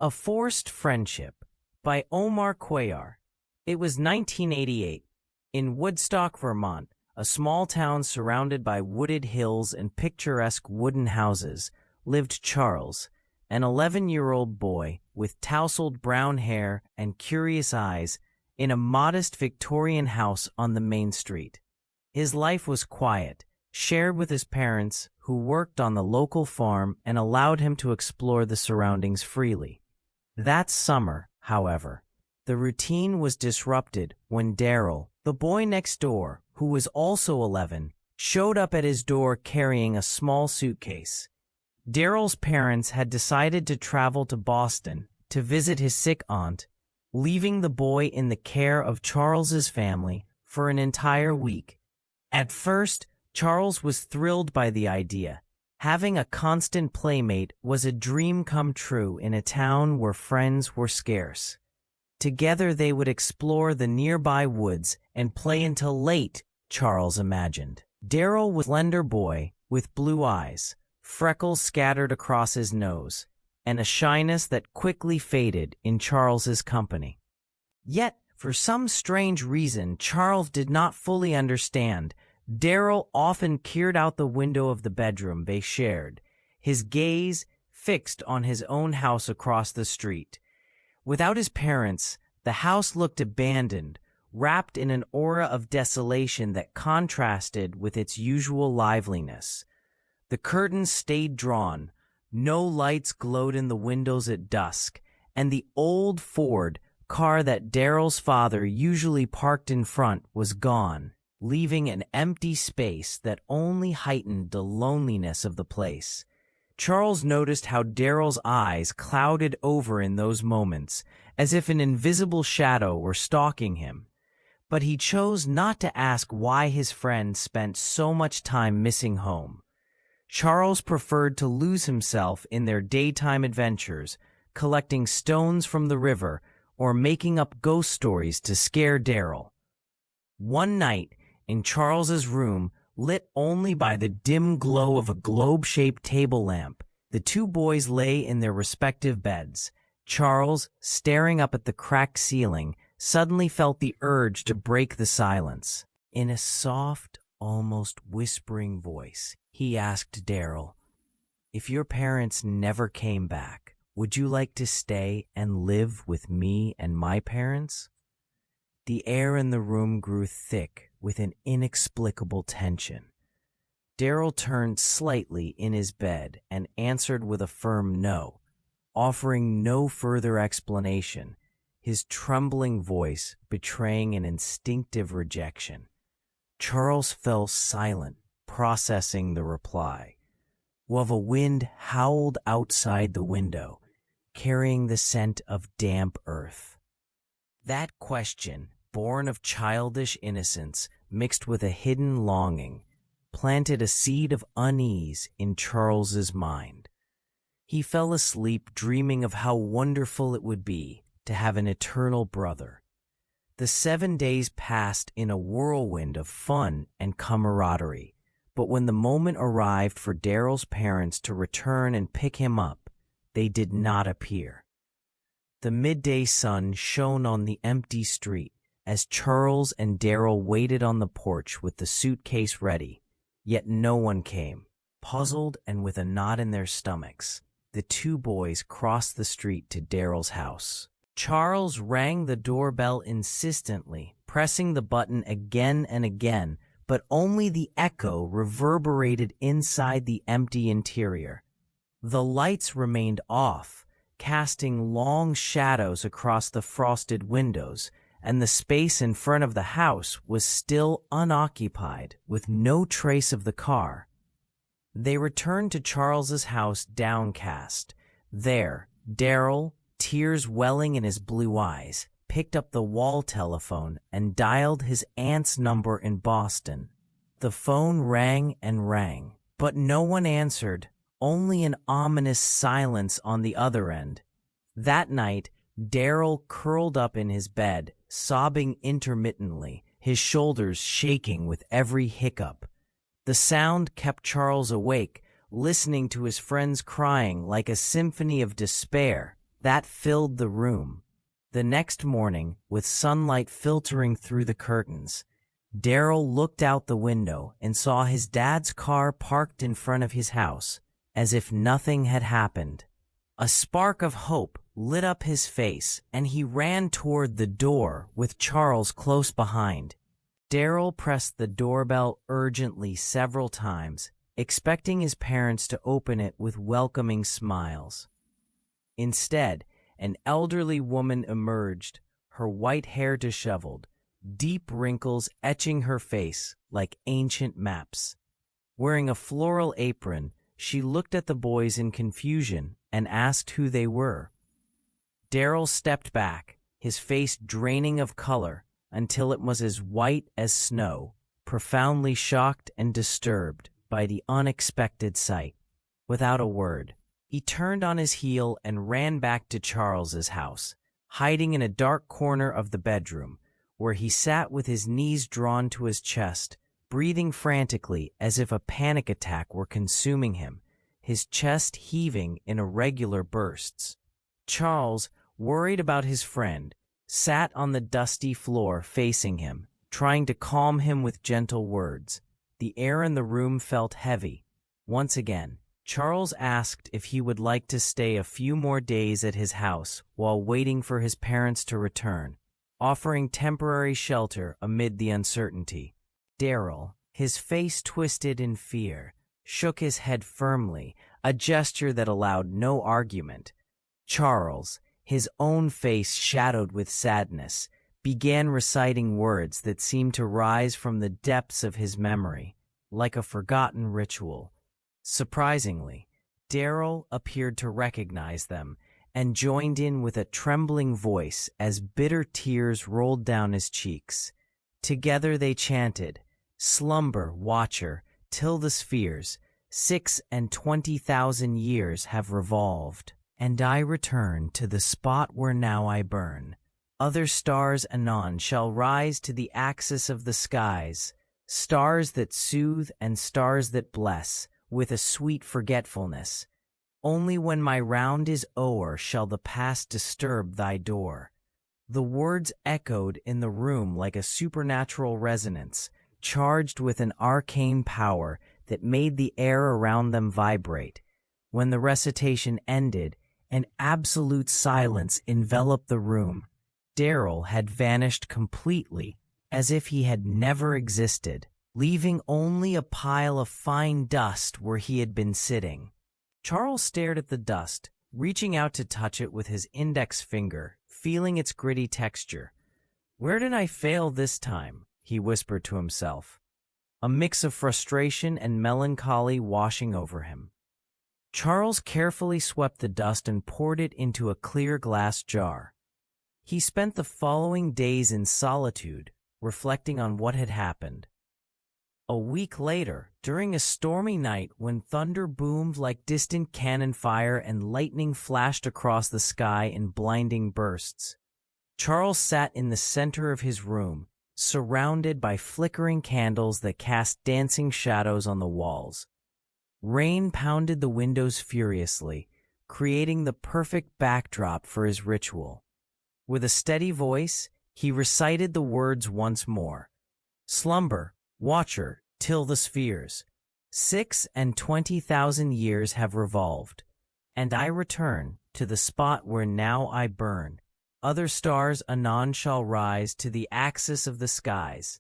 A Forced Friendship by Omar Cuellar. It was 1988. In Woodstock, Vermont, a small town surrounded by wooded hills and picturesque wooden houses, lived Charles, an 11-year-old boy with tousled brown hair and curious eyes, in a modest Victorian house on the main street. His life was quiet, shared with his parents, who worked on the local farm and allowed him to explore the surroundings freely. That summer, however, the routine was disrupted when Daryl, the boy next door, who was also 11, showed up at his door carrying a small suitcase. Daryl's parents had decided to travel to Boston to visit his sick aunt, leaving the boy in the care of Charles's family for an entire week. At first, Charles was thrilled by the idea. Having a constant playmate was a dream come true in a town where friends were scarce. Together they would explore the nearby woods and play until late, Charles imagined. Daryl was a slender boy with blue eyes, freckles scattered across his nose, and a shyness that quickly faded in Charles's company. Yet, for some strange reason Charles did not fully understand, Daryl often peered out the window of the bedroom they shared, his gaze fixed on his own house across the street. Without his parents, the house looked abandoned, wrapped in an aura of desolation that contrasted with its usual liveliness. The curtains stayed drawn, no lights glowed in the windows at dusk, and the old Ford car that Daryl's father usually parked in front was gone, leaving an empty space that only heightened the loneliness of the place. Charles noticed how Daryl's eyes clouded over in those moments, as if an invisible shadow were stalking him. But he chose not to ask why his friend spent so much time missing home. Charles preferred to lose himself in their daytime adventures, collecting stones from the river or making up ghost stories to scare Daryl. One night, in Charles's room, lit only by the dim glow of a globe-shaped table lamp, the two boys lay in their respective beds. Charles, staring up at the cracked ceiling, suddenly felt the urge to break the silence. In a soft, almost whispering voice, he asked Daryl, "If your parents never came back, would you like to stay and live with me and my parents?" The air in the room grew thick with an inexplicable tension. Daryl turned slightly in his bed and answered with a firm no, offering no further explanation, his trembling voice betraying an instinctive rejection. Charles fell silent, processing the reply, while the wind howled outside the window, carrying the scent of damp earth. That question, born of childish innocence mixed with a hidden longing, planted a seed of unease in Charles's mind. He fell asleep dreaming of how wonderful it would be to have an eternal brother. The 7 days passed in a whirlwind of fun and camaraderie, but when the moment arrived for Daryl's parents to return and pick him up, they did not appear. The midday sun shone on the empty street as Charles and Daryl waited on the porch with the suitcase ready, yet no one came. Puzzled and with a knot in their stomachs, the two boys crossed the street to Daryl's house. Charles rang the doorbell insistently, pressing the button again and again, but only the echo reverberated inside the empty interior. The lights remained off, casting long shadows across the frosted windows, and the space in front of the house was still unoccupied, with no trace of the car. They returned to Charles's house downcast. There, Daryl, tears welling in his blue eyes, picked up the wall telephone and dialed his aunt's number in Boston. The phone rang and rang, but no one answered, only an ominous silence on the other end. That night, Daryl curled up in his bed, sobbing intermittently, his shoulders shaking with every hiccup. The sound kept Charles awake, listening to his friends crying like a symphony of despair, That filled the room. The next morning, with sunlight filtering through the curtains, Daryl looked out the window and saw his dad's car parked in front of his house, as if nothing had happened. A spark of hope lit up his face, and he ran toward the door with Charles close behind. Daryl pressed the doorbell urgently several times, expecting his parents to open it with welcoming smiles. Instead, an elderly woman emerged, her white hair disheveled, deep wrinkles etching her face like ancient maps. Wearing a floral apron, she looked at the boys in confusion and asked who they were. Daryl stepped back, his face draining of color until it was as white as snow, profoundly shocked and disturbed by the unexpected sight. Without a word, he turned on his heel and ran back to Charles's house, hiding in a dark corner of the bedroom, where he sat with his knees drawn to his chest, breathing frantically as if a panic attack were consuming him, his chest heaving in irregular bursts. Charles, worried about his friend, sat on the dusty floor facing him, trying to calm him with gentle words. The air in the room felt heavy. Once again, Charles asked if he would like to stay a few more days at his house while waiting for his parents to return, offering temporary shelter amid the uncertainty. Daryl, his face twisted in fear, shook his head firmly, a gesture that allowed no argument. Charles, his own face shadowed with sadness, began reciting words that seemed to rise from the depths of his memory, like a forgotten ritual. Surprisingly, Daryl appeared to recognize them and joined in with a trembling voice as bitter tears rolled down his cheeks. Together they chanted, "Slumber, watcher, till the spheres, 26,000 years have revolved, and I return to the spot where now I burn. Other stars anon shall rise to the axis of the skies, stars that soothe and stars that bless, with a sweet forgetfulness. Only when my round is o'er shall the past disturb thy door." The words echoed in the room like a supernatural resonance, charged with an arcane power that made the air around them vibrate. When the recitation ended, an absolute silence enveloped the room. Daryl had vanished completely, as if he had never existed, leaving only a pile of fine dust where he had been sitting. Charles stared at the dust, reaching out to touch it with his index finger, feeling its gritty texture. "Where did I fail this time?" he whispered to himself, a mix of frustration and melancholy washing over him. Charles carefully swept the dust and poured it into a clear glass jar. He spent the following days in solitude, reflecting on what had happened. A week later, during a stormy night when thunder boomed like distant cannon fire and lightning flashed across the sky in blinding bursts, Charles sat in the center of his room, surrounded by flickering candles that cast dancing shadows on the walls. Rain pounded the windows furiously, creating the perfect backdrop for his ritual. With a steady voice, he recited the words once more. "Slumber, watcher, till the spheres, 26,000 years have revolved, and I return to the spot where now I burn. Other stars anon shall rise to the axis of the skies,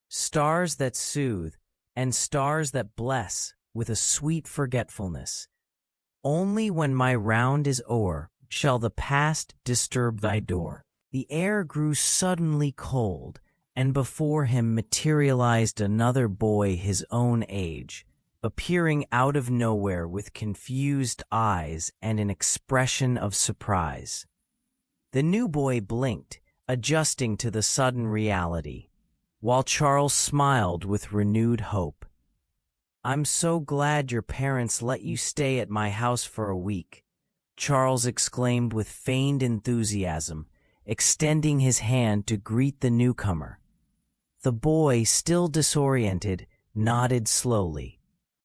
stars that soothe and stars that bless with a sweet forgetfulness. Only when my round is o'er shall the past disturb thy door." The air grew suddenly cold, and before him materialized another boy his own age, appearing out of nowhere with confused eyes and an expression of surprise. The new boy blinked, adjusting to the sudden reality, while Charles smiled with renewed hope. "I'm so glad your parents let you stay at my house for a week," Charles exclaimed with feigned enthusiasm, extending his hand to greet the newcomer. The boy, still disoriented, nodded slowly,